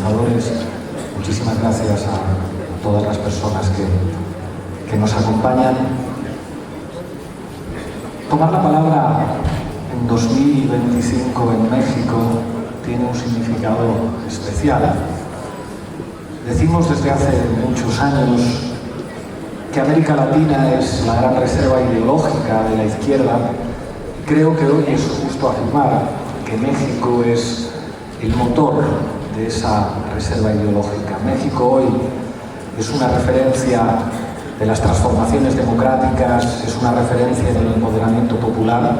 organizadores, muchísimas gracias a todas las personas que nos acompañan. Tomar la palabra en 2025 en México tiene un significado especial. Decimos desde hace muchos años que América Latina es la gran reserva ideológica de la izquierda. Creo que hoy es justo afirmar que México es el motor de esa reserva ideológica. México hoy es una referencia de las transformaciones democráticas, es una referencia del empoderamiento popular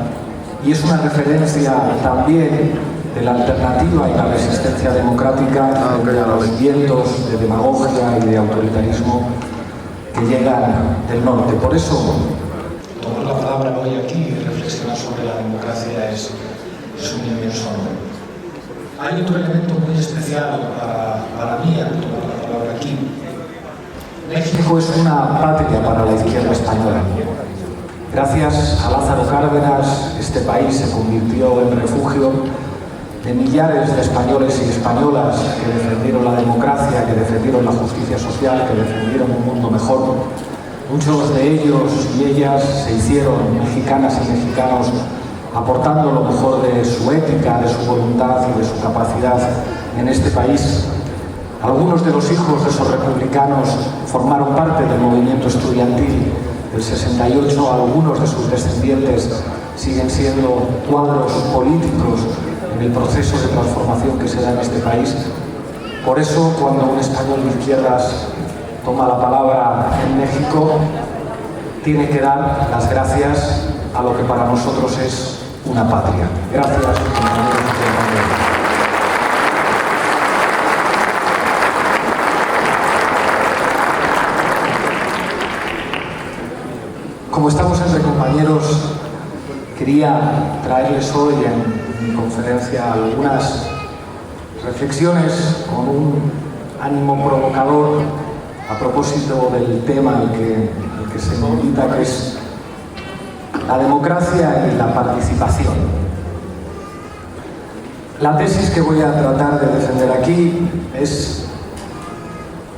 y es una referencia también de la alternativa y la resistencia democrática frente a los vientos de demagogia y de autoritarismo que llegan del norte. Por eso, tomar la palabra hoy aquí y reflexionar sobre la democracia es un inmenso honor. Hay otro elemento muy especial para mí al tomar la palabra aquí. México es una patria para la izquierda española. Gracias a Lázaro Cárdenas, este país se convirtió en refugio de millares de españoles y españolas que defendieron la democracia, que defendieron la justicia social, que defendieron un mundo mejor. Muchos de ellos y ellas se hicieron mexicanas y mexicanos aportando lo mejor de su ética, de su voluntad y de su capacidad en este país. Algunos de los hijos de esos republicanos formaron parte del movimiento estudiantil del 68, algunos de sus descendientes siguen siendo cuadros políticos en el proceso de transformación que se da en este país. Por eso, cuando un español de izquierdas toma la palabra en México, tiene que dar las gracias a lo que para nosotros es una patria. Gracias, compañeros y compañeras. Como estamos entre compañeros, quería traerles hoy en mi conferencia algunas reflexiones con un ánimo provocador a propósito del tema al que se me invita, que es la democracia y la participación. La tesis que voy a tratar de defender aquí es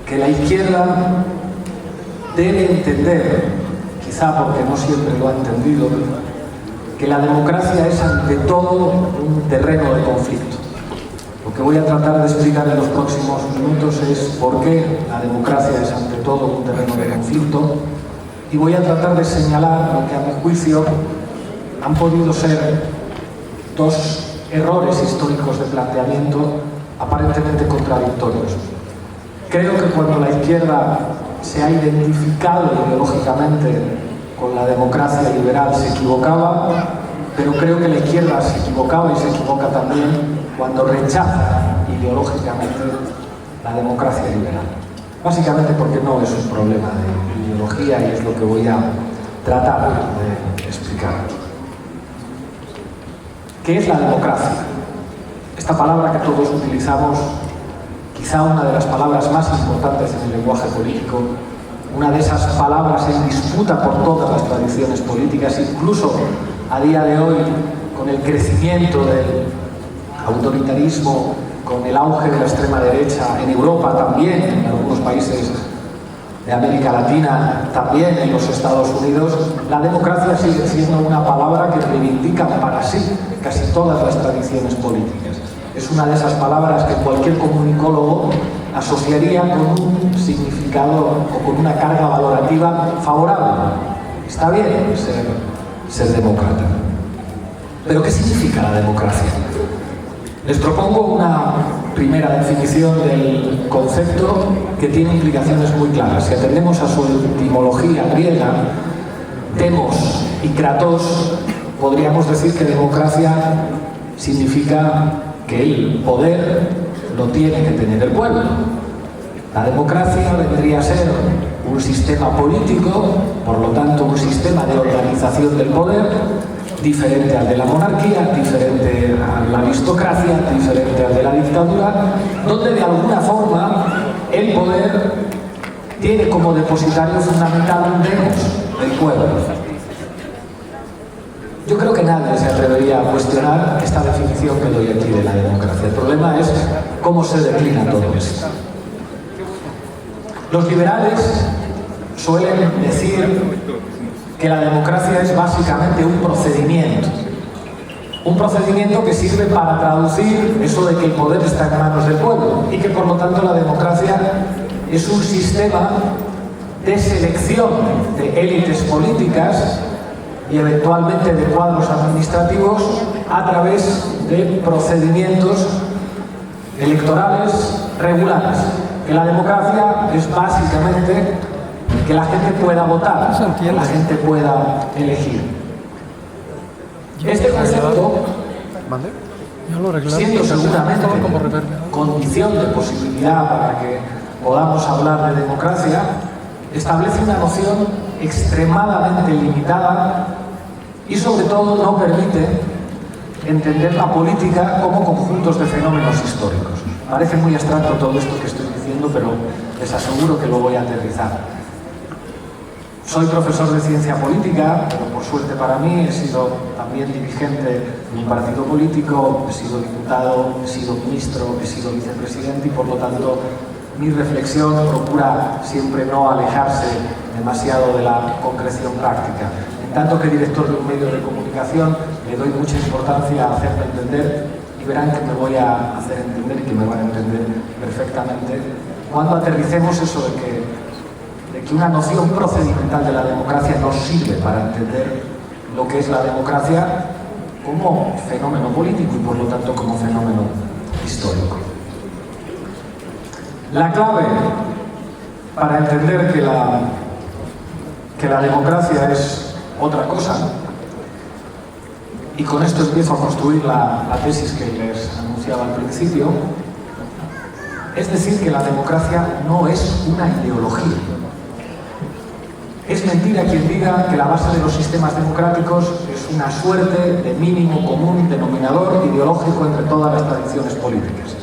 que la izquierda debe entender, quizá porque no siempre lo ha entendido, que la democracia es ante todo un terreno de conflicto. Lo que voy a tratar de explicar en los próximos minutos es por qué la democracia es ante todo un terreno de conflicto, y voy a tratar de señalar lo que a mi juicio han podido ser dos errores históricos de planteamiento aparentemente contradictorios. Creo que cuando la izquierda se ha identificado ideológicamente con la democracia liberal se equivocaba, pero creo que la izquierda se equivocaba y se equivoca también cuando rechaza ideológicamente la democracia liberal. Básicamente porque no es un problema de ideología y es lo que voy a tratar de explicar. ¿Qué es la democracia? Esta palabra que todos utilizamos, quizá una de las palabras más importantes en el lenguaje político, una de esas palabras en disputa por todas las tradiciones políticas, incluso a día de hoy, con el crecimiento del autoritarismo, con el auge de la extrema derecha en Europa también, en algunos países de América Latina, también en los Estados Unidos, la democracia sigue siendo una palabra que reivindica para sí casi todas las tradiciones políticas. Es una de esas palabras que cualquier comunicólogo asociaría con un significado o con una carga valorativa favorable. Está bien ser demócrata. ¿Pero qué significa la democracia? Les propongo una primera definición del concepto que tiene implicaciones muy claras. Si atendemos a su etimología griega, demos y kratos, podríamos decir que democracia significa que el poder lo tiene que tener el pueblo. La democracia vendría a ser un sistema político, por lo tanto un sistema de organización del poder, diferente al de la monarquía, diferente a la aristocracia, diferente al de la dictadura, donde de alguna forma el poder tiene como depositario fundamental un demos del pueblo. Yo creo que nadie se atrevería a cuestionar esta definición que doy aquí de la democracia. El problema es cómo se declina todo esto. Los liberales suelen decir que la democracia es básicamente un procedimiento que sirve para traducir eso de que el poder está en manos del pueblo y que por lo tanto la democracia es un sistema de selección de élites políticas y eventualmente de cuadros administrativos a través de procedimientos electorales regulares. Que la democracia es básicamente que la gente pueda votar, que la gente pueda elegir. Este concepto, siendo seguramente condición de posibilidad para que podamos hablar de democracia, establece una noción extremadamente limitada y sobre todo no permite entender la política como conjuntos de fenómenos históricos. Parece muy abstracto todo esto que estoy diciendo, pero les aseguro que lo voy a aterrizar. Soy profesor de ciencia política, pero por suerte para mí he sido también dirigente de un partido político, he sido diputado, he sido ministro, he sido vicepresidente y por lo tanto mi reflexión procura siempre no alejarse demasiado de la concreción práctica. En tanto que director de un medio de comunicación le doy mucha importancia a hacerme entender y verán que me voy a hacer entender y que me van a entender perfectamente cuando aterricemos eso de que una noción procedimental de la democracia nos sirve para entender lo que es la democracia como fenómeno político y por lo tanto como fenómeno histórico. La clave para entender que la democracia es otra cosa, y con esto empiezo a construir la tesis que les anunciaba al principio, es decir que la democracia no es una ideología. Es mentira quien diga que la base de los sistemas democráticos es una suerte de mínimo común denominador ideológico entre todas las tradiciones políticas.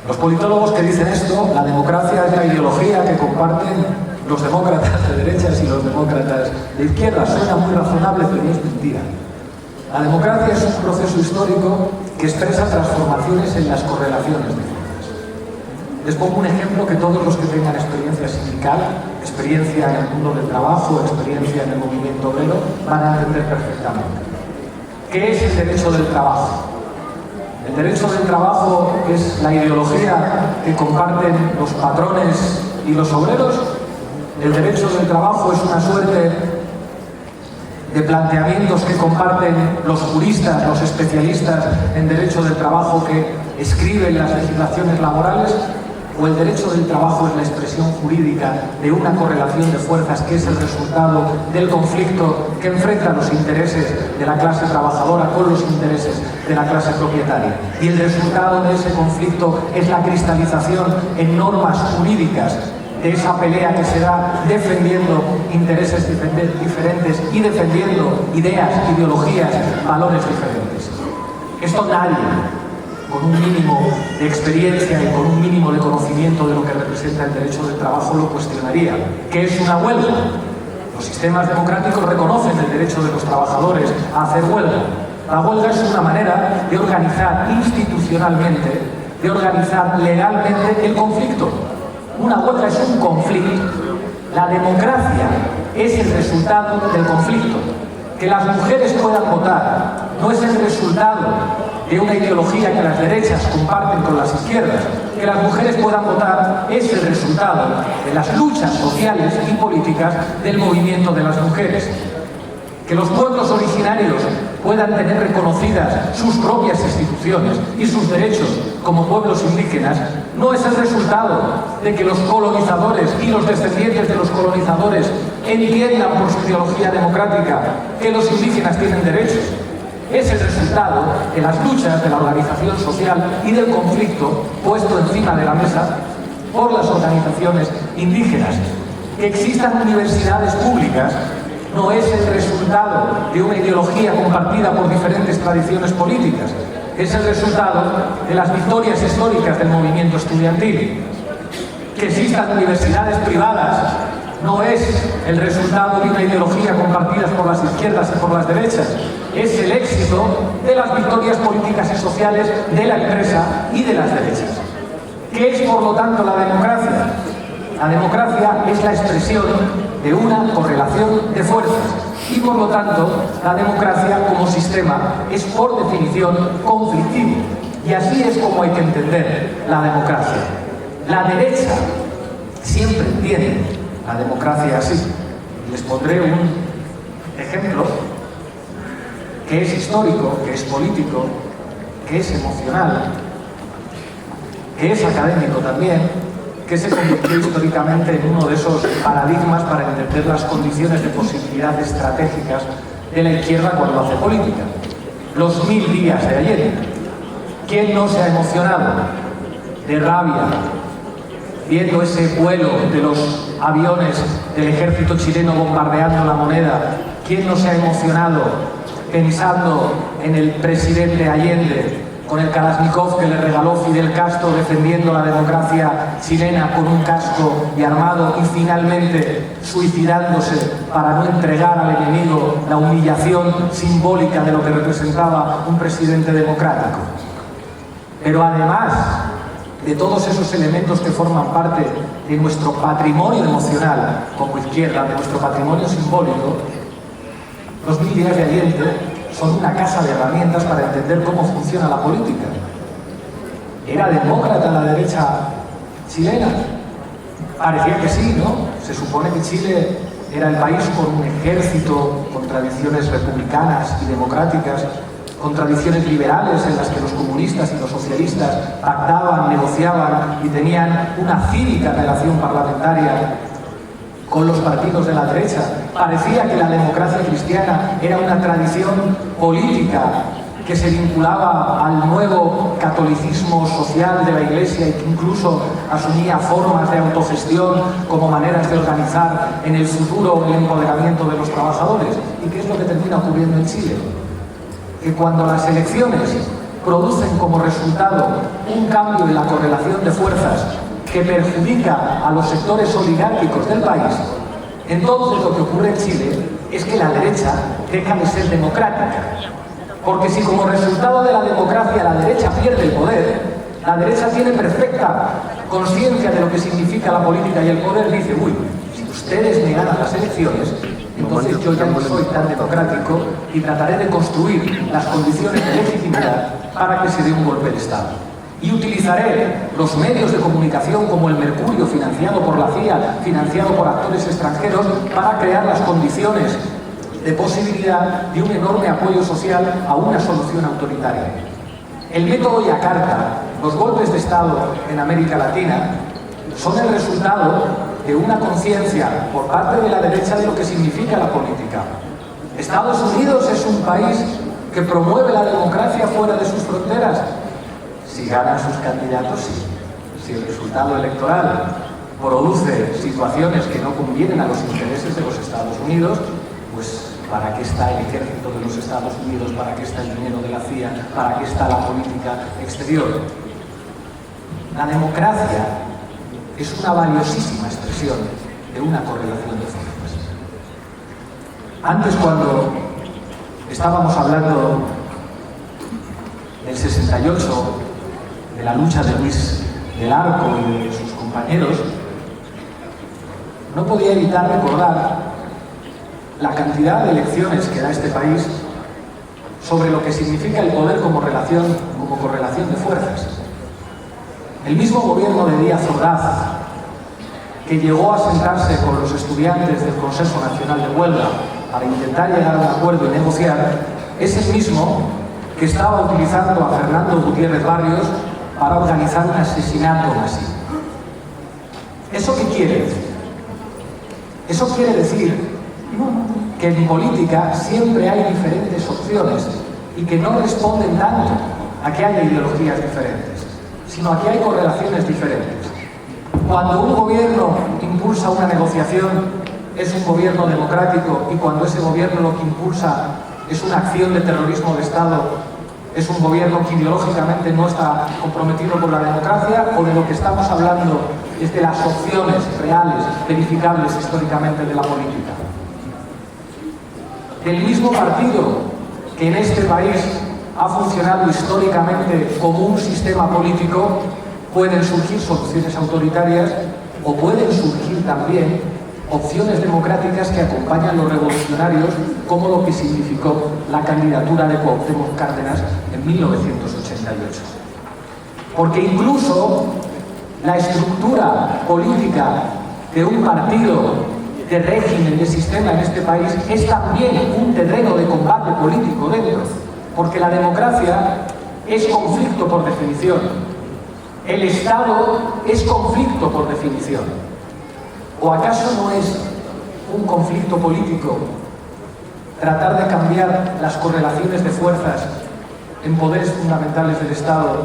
Los politólogos que dicen esto, la democracia es la ideología que comparten los demócratas de derechas y los demócratas de izquierdas. Suena muy razonable, pero es mentira. La democracia es un proceso histórico que expresa transformaciones en las correlaciones de fuerzas. Les pongo un ejemplo que todos los que tengan experiencia sindical, experiencia en el mundo del trabajo, experiencia en el movimiento obrero, van a entender perfectamente. ¿Qué es el derecho del trabajo? El derecho del trabajo es la ideología que comparten los patrones y los obreros. El derecho del trabajo es una suerte de planteamientos que comparten los juristas, los especialistas en derecho del trabajo que escriben las legislaciones laborales. O el derecho del trabajo es la expresión jurídica de una correlación de fuerzas que es el resultado del conflicto que enfrenta los intereses de la clase trabajadora con los intereses de la clase propietaria. Y el resultado de ese conflicto es la cristalización en normas jurídicas de esa pelea que se da defendiendo intereses diferentes y defendiendo ideas, ideologías, valores diferentes. Esto nadie, con un mínimo de experiencia y con un mínimo de conocimiento de lo que representa el derecho del trabajo, lo cuestionaría. ¿Qué es una huelga? Los sistemas democráticos reconocen el derecho de los trabajadores a hacer huelga. La huelga es una manera de organizar institucionalmente, de organizar legalmente el conflicto. Una huelga es un conflicto. La democracia es el resultado del conflicto. Que las mujeres puedan votar no es el resultado de una ideología que las derechas comparten con las izquierdas. Que las mujeres puedan votar es el resultado de las luchas sociales y políticas del movimiento de las mujeres. Que los pueblos originarios puedan tener reconocidas sus propias instituciones y sus derechos como pueblos indígenas no es el resultado de que los colonizadores y los descendientes de los colonizadores entiendan por su ideología democrática que los indígenas tienen derechos. Es el resultado de las luchas de la organización social y del conflicto puesto encima de la mesa por las organizaciones indígenas. Que existan universidades públicas no es el resultado de una ideología compartida por diferentes tradiciones políticas. Es el resultado de las victorias históricas del movimiento estudiantil. Que existan universidades privadas no es el resultado de una ideología compartida por las izquierdas y por las derechas, es el éxito de las victorias políticas y sociales de la empresa y de las derechas. ¿Qué es, por lo tanto, la democracia? La democracia es la expresión de una correlación de fuerzas y, por lo tanto, la democracia como sistema es, por definición, conflictivo. Y así es como hay que entender la democracia. La derecha siempre entiende la democracia así. Les pondré un ejemplo que es histórico, que es político, que es emocional, que es académico también, que se convirtió históricamente en uno de esos paradigmas para entender las condiciones de posibilidad estratégicas de la izquierda cuando hace política. Los 1000 días de Allende. ¿Quién no se ha emocionado de rabia viendo ese vuelo de los aviones del ejército chileno bombardeando La Moneda? ¿Quién no se ha emocionado pensando en el presidente Allende con el Kalashnikov que le regaló Fidel Castro defendiendo la democracia chilena con un casco y armado y finalmente suicidándose para no entregar al enemigo la humillación simbólica de lo que representaba un presidente democrático? Pero además de todos esos elementos que forman parte de nuestro patrimonio emocional como izquierda, de nuestro patrimonio simbólico, los 1000 días de Allende son una caja de herramientas para entender cómo funciona la política. ¿Era demócrata la derecha chilena? Parecía que sí, ¿no? Se supone que Chile era el país con un ejército, con tradiciones republicanas y democráticas, con tradiciones liberales en las que los comunistas y los socialistas pactaban, negociaban y tenían una cívica relación parlamentaria con los partidos de la derecha. Parecía que la democracia cristiana era una tradición política que se vinculaba al nuevo catolicismo social de la Iglesia y que incluso asumía formas de autogestión como maneras de organizar en el futuro el empoderamiento de los trabajadores. ¿Y qué es lo que termina ocurriendo en Chile? Que cuando las elecciones producen como resultado un cambio en la correlación de fuerzas que perjudica a los sectores oligárquicos del país, entonces lo que ocurre en Chile es que la derecha deja de ser democrática. Porque si como resultado de la democracia la derecha pierde el poder, la derecha tiene perfecta conciencia de lo que significa la política y el poder, dice, uy, si ustedes me ganan las elecciones, entonces yo ya no soy tan democrático y trataré de construir las condiciones de legitimidad para que se dé un golpe de Estado. Y utilizaré los medios de comunicación como el Mercurio, financiado por la CIA, financiado por actores extranjeros, para crear las condiciones de posibilidad de un enorme apoyo social a una solución autoritaria. El método Yakarta, los golpes de Estado en América Latina, son el resultado de una conciencia por parte de la derecha de lo que significa la política. Estados Unidos es un país que promueve la democracia fuera de sus fronteras. Si ganan sus candidatos, sí. Si el resultado electoral produce situaciones que no convienen a los intereses de los Estados Unidos, pues ¿para qué está el ejército de los Estados Unidos? ¿Para qué está el dinero de la CIA? ¿Para qué está la política exterior? La democracia es una valiosísima expresión de una correlación de fuerzas. Antes, cuando estábamos hablando del 68, de la lucha de Luis del Arco y de sus compañeros, no podía evitar recordar la cantidad de lecciones que da este país sobre lo que significa el poder como correlación de fuerzas. El mismo gobierno de Díaz Ordaz, que llegó a sentarse con los estudiantes del Consejo Nacional de Huelga para intentar llegar a un acuerdo y negociar, es el mismo que estaba utilizando a Fernando Gutiérrez Barrios para organizar un asesinato masivo. ¿Eso qué quiere decir? Eso quiere decir que en política siempre hay diferentes opciones y que no responden tanto a que haya ideologías diferentes, sino a que hay correlaciones diferentes. Cuando un gobierno impulsa una negociación, es un gobierno democrático, y cuando ese gobierno lo que impulsa es una acción de terrorismo de Estado, es un gobierno que ideológicamente no está comprometido con la democracia. O de lo que estamos hablando es de las opciones reales, verificables históricamente de la política. Del mismo partido que en este país ha funcionado históricamente como un sistema político, pueden surgir soluciones autoritarias o pueden surgir también opciones democráticas que acompañan los revolucionarios, como lo que significó la candidatura de Cuauhtémoc Cárdenas en 1988. Porque incluso la estructura política de un partido, de régimen, de sistema en este país, es también un terreno de combate político dentro, porque la democracia es conflicto por definición. El Estado es conflicto por definición. ¿O acaso no es un conflicto político tratar de cambiar las correlaciones de fuerzas en poderes fundamentales del Estado,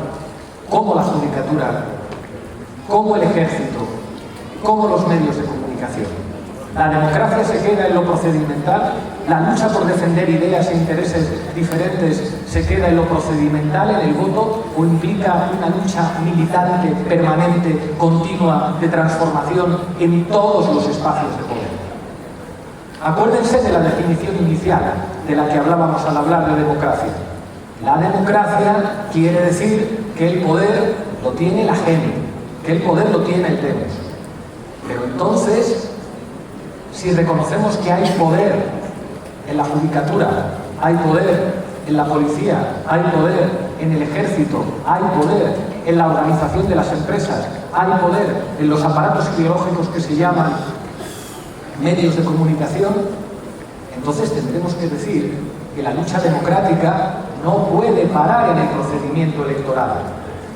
como la judicatura, como el ejército, como los medios de comunicación? La democracia se queda en lo procedimental, la lucha por defender ideas e intereses diferentes se queda en lo procedimental, en el voto, o implica una lucha militante, permanente, continua, de transformación en todos los espacios de poder. Acuérdense de la definición inicial de la que hablábamos al hablar de democracia. La democracia quiere decir que el poder lo tiene la gente, que el poder lo tiene el demos. Pero entonces, si reconocemos que hay poder en la judicatura, hay poder en la policía, hay poder en el ejército, hay poder en la organización de las empresas, hay poder en los aparatos ideológicos que se llaman medios de comunicación, entonces tendremos que decir que la lucha democrática no puede parar en el procedimiento electoral,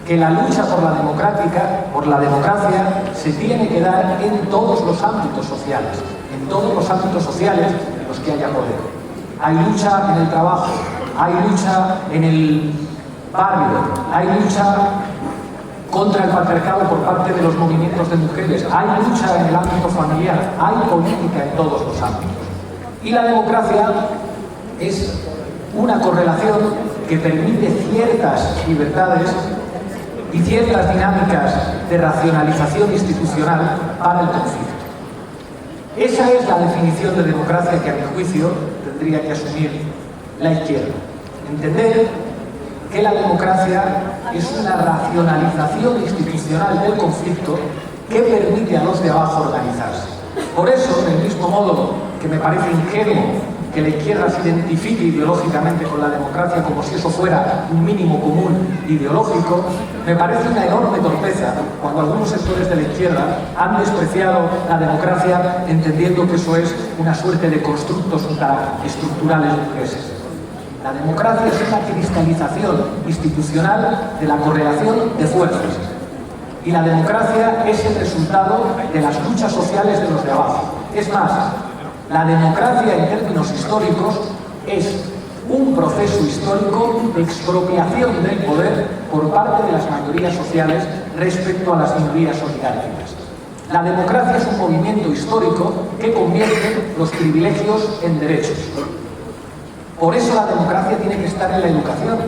que la lucha por la democracia se tiene que dar en todos los ámbitos sociales, en todos los ámbitos sociales en los que haya poder. Hay lucha en el trabajo, hay lucha en el barrio, hay lucha contra el patriarcado por parte de los movimientos de mujeres, hay lucha en el ámbito familiar, hay política en todos los ámbitos. Y la democracia es una correlación que permite ciertas libertades y ciertas dinámicas de racionalización institucional para el conflicto. Esa es la definición de democracia que, a mi juicio, tendría que asumir la izquierda. Entender que la democracia es una racionalización institucional del conflicto que permite a los de abajo organizarse. Por eso, del mismo modo que me parece ingenuo que la izquierda se identifique ideológicamente con la democracia como si eso fuera un mínimo común ideológico, me parece una enorme torpeza cuando algunos sectores de la izquierda han despreciado la democracia entendiendo que eso es una suerte de constructos estructurales burgueses. La democracia es una cristalización institucional de la correlación de fuerzas. Y la democracia es el resultado de las luchas sociales de los de abajo. Es más, la democracia en términos históricos es un proceso histórico de expropiación del poder por parte de las mayorías sociales respecto a las minorías oligárquicas. La democracia es un movimiento histórico que convierte los privilegios en derechos. Por eso la democracia tiene que estar en la educación.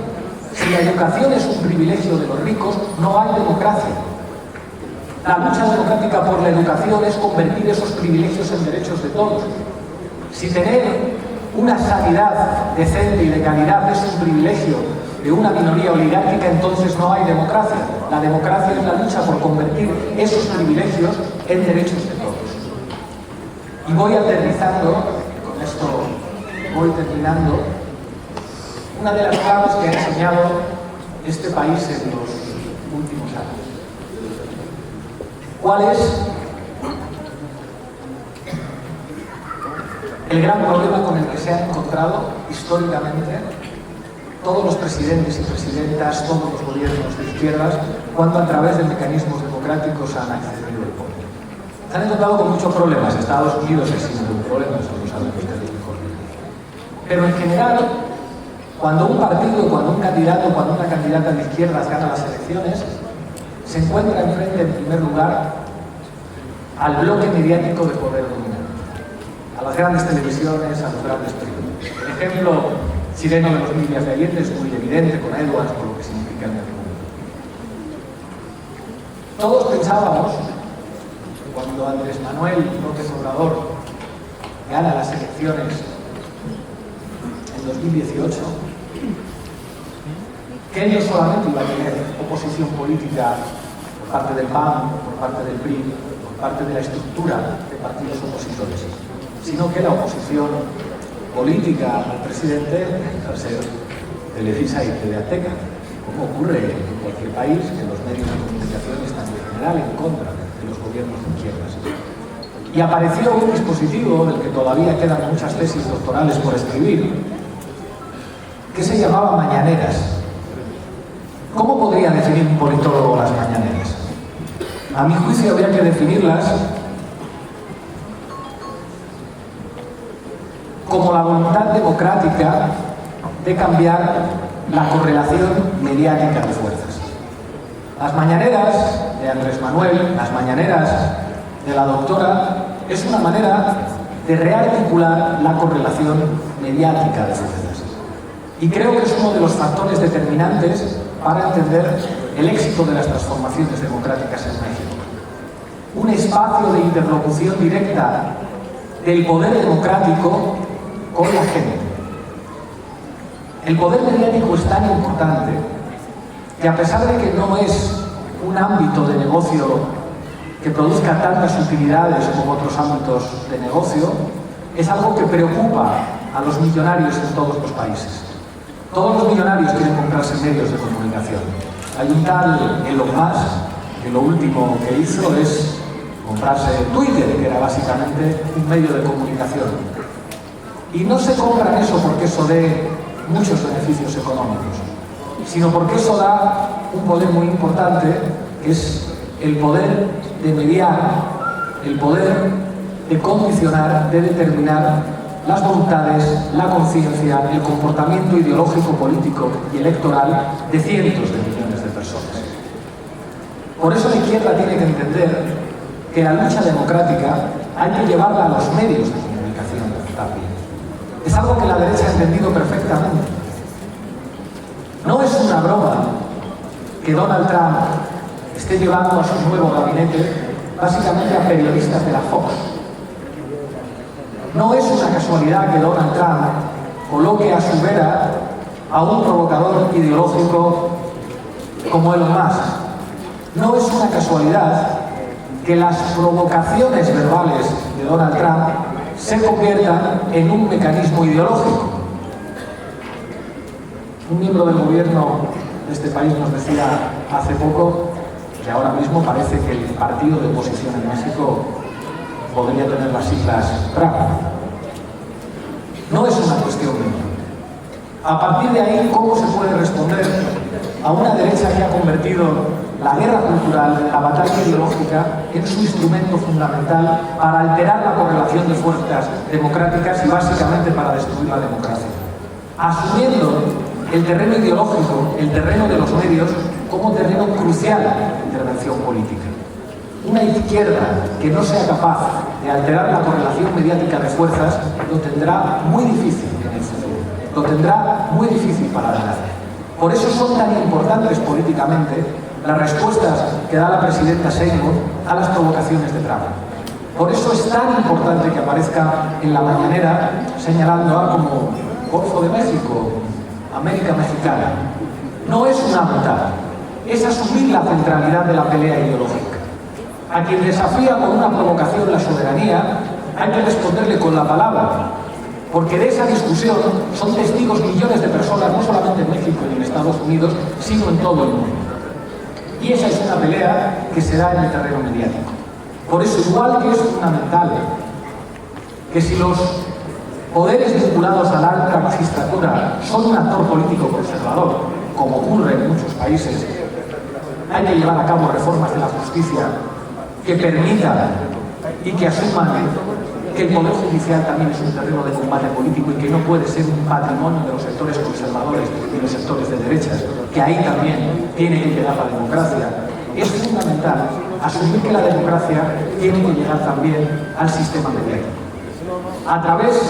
Si la educación es un privilegio de los ricos, no hay democracia. La lucha democrática por la educación es convertir esos privilegios en derechos de todos. Si tener una sanidad decente y de calidad es un privilegio de una minoría oligárquica, entonces no hay democracia. La democracia es la lucha por convertir esos privilegios en derechos de todos. Y voy aterrizando, con esto voy terminando, una de las claves que ha enseñado este país en los últimos años. ¿Cuál es el gran problema con el que se han encontrado históricamente todos los presidentes y presidentas, todos los gobiernos de izquierdas, cuando a través de mecanismos democráticos han accedido al poder? Se han encontrado con muchos problemas. Estados Unidos es sin ningún problema, eso lo saben ustedes mejor. Pero en general, cuando un partido, cuando un candidato, cuando una candidata de izquierdas gana las elecciones, se encuentra enfrente, en primer lugar, al bloque mediático de poder dominante, a las grandes televisiones, a los grandes periódicos. El ejemplo chileno de los 1000 días de Allende es muy evidente con Edwards, por lo que significa el mundo. Todos pensábamos cuando Andrés Manuel López Obrador gana las elecciones en 2018, que él no solamente iba a tener oposición política por parte del PAN, por parte del PRI, por parte de la estructura de partidos opositores, sino que la oposición política al presidente va a ser Televisa y TV Azteca, como ocurre en cualquier país, que los medios de comunicación están en general en contra de los gobiernos de izquierdas. Y apareció un dispositivo del que todavía quedan muchas tesis doctorales por escribir, que se llamaba mañaneras. ¿Cómo podría definir un politólogo las mañaneras? A mi juicio habría que definirlas como la voluntad democrática de cambiar la correlación mediática de fuerzas. Las mañaneras de Andrés Manuel, las mañaneras de la doctora, es una manera de rearticular la correlación mediática de fuerzas. Y creo que es uno de los factores determinantes para entender el éxito de las transformaciones democráticas en México. Un espacio de interlocución directa del poder democrático con la gente. El poder mediático es tan importante que, a pesar de que no es un ámbito de negocio que produzca tantas utilidades como otros ámbitos de negocio, es algo que preocupa a los millonarios en todos los países. Todos los millonarios quieren comprarse medios de comunicación. Hay un tal Elon Musk que lo último que hizo es comprarse Twitter, que era básicamente un medio de comunicación. Y no se compran eso porque eso dé muchos beneficios económicos, sino porque eso da un poder muy importante, que es el poder de mediar, el poder de condicionar, de determinar las voluntades, la conciencia, el comportamiento ideológico, político y electoral de cientos de millones de personas. Por eso la izquierda tiene que entender que la lucha democrática hay que llevarla a los medios de comunicación también. Es algo que la derecha ha entendido perfectamente. No es una broma que Donald Trump esté llevando a su nuevo gabinete básicamente a periodistas de la Fox. No es una casualidad que Donald Trump coloque a su vera a un provocador ideológico como Elon Musk. No es una casualidad que las provocaciones verbales de Donald Trump se conviertan en un mecanismo ideológico. Un miembro del gobierno de este país nos decía hace poco que ahora mismo parece que el partido de oposición en México podría tener las siglas Trump. No es una cuestión menor. A partir de ahí, ¿cómo se puede responder a una derecha que ha convertido la guerra cultural, la batalla ideológica, en su instrumento fundamental para alterar la correlación de fuerzas democráticas y básicamente para destruir la democracia? Asumiendo el terreno ideológico, el terreno de los medios, como terreno crucial de intervención política. Una izquierda que no sea capaz de alterar la correlación mediática de fuerzas lo tendrá muy difícil en el futuro, lo tendrá muy difícil para ganar. Por eso son tan importantes políticamente las respuestas que da la presidenta Sheinbaum a las provocaciones de Trump. Por eso es tan importante que aparezca en la mañanera señalando algo como Golfo de México, América Mexicana. No es una batalla, es asumir la centralidad de la pelea ideológica. A quien desafía con una provocación la soberanía, hay que responderle con la palabra, porque de esa discusión son testigos millones de personas, no solamente en México y en Estados Unidos, sino en todo el mundo. Y esa es una pelea que se da en el terreno mediático. Por eso, igual que es fundamental que si los poderes vinculados a la alta magistratura son un actor político conservador, como ocurre en muchos países, hay que llevar a cabo reformas de la justicia que permitan y que asuman que el Poder Judicial también es un terreno de combate político y que no puede ser un patrimonio de los sectores conservadores y de los sectores de derechas, que ahí también tiene que llegar la democracia. Es fundamental asumir que la democracia tiene que llegar también al sistema mediático, a través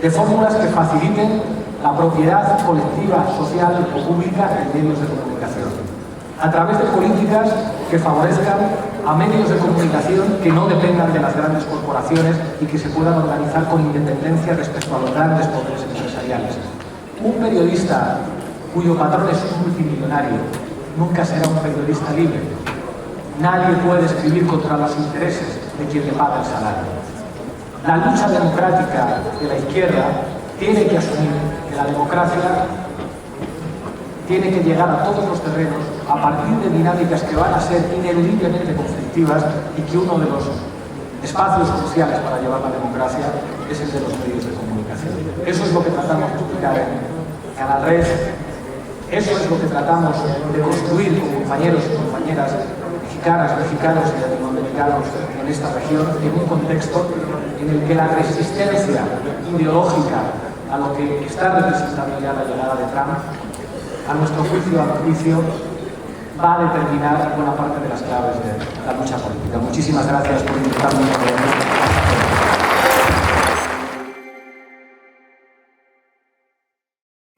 de fórmulas que faciliten la propiedad colectiva, social o pública en medios de comunicación. a través de políticas que favorezcan a medios de comunicación que no dependan de las grandes corporaciones y que se puedan organizar con independencia respecto a los grandes poderes empresariales. Un periodista cuyo patrón es un multimillonario nunca será un periodista libre. Nadie puede escribir contra los intereses de quien le paga el salario. La lucha democrática de la izquierda tiene que asumir que la democracia tiene que llegar a todos los terrenos a partir de dinámicas que van a ser ineludiblemente conflictivas y que uno de los espacios cruciales para llevar la democracia es el de los medios de comunicación. Eso es lo que tratamos de explicar en Canal Red, eso es lo que tratamos de construir con compañeros y compañeras mexicanas, mexicanos y latinoamericanos en esta región, en un contexto en el que la resistencia ideológica a lo que está representando ya la llegada de Trump, a nuestro juicio, va a determinar buena parte de las claves de la lucha política. Muchísimas gracias por invitarme.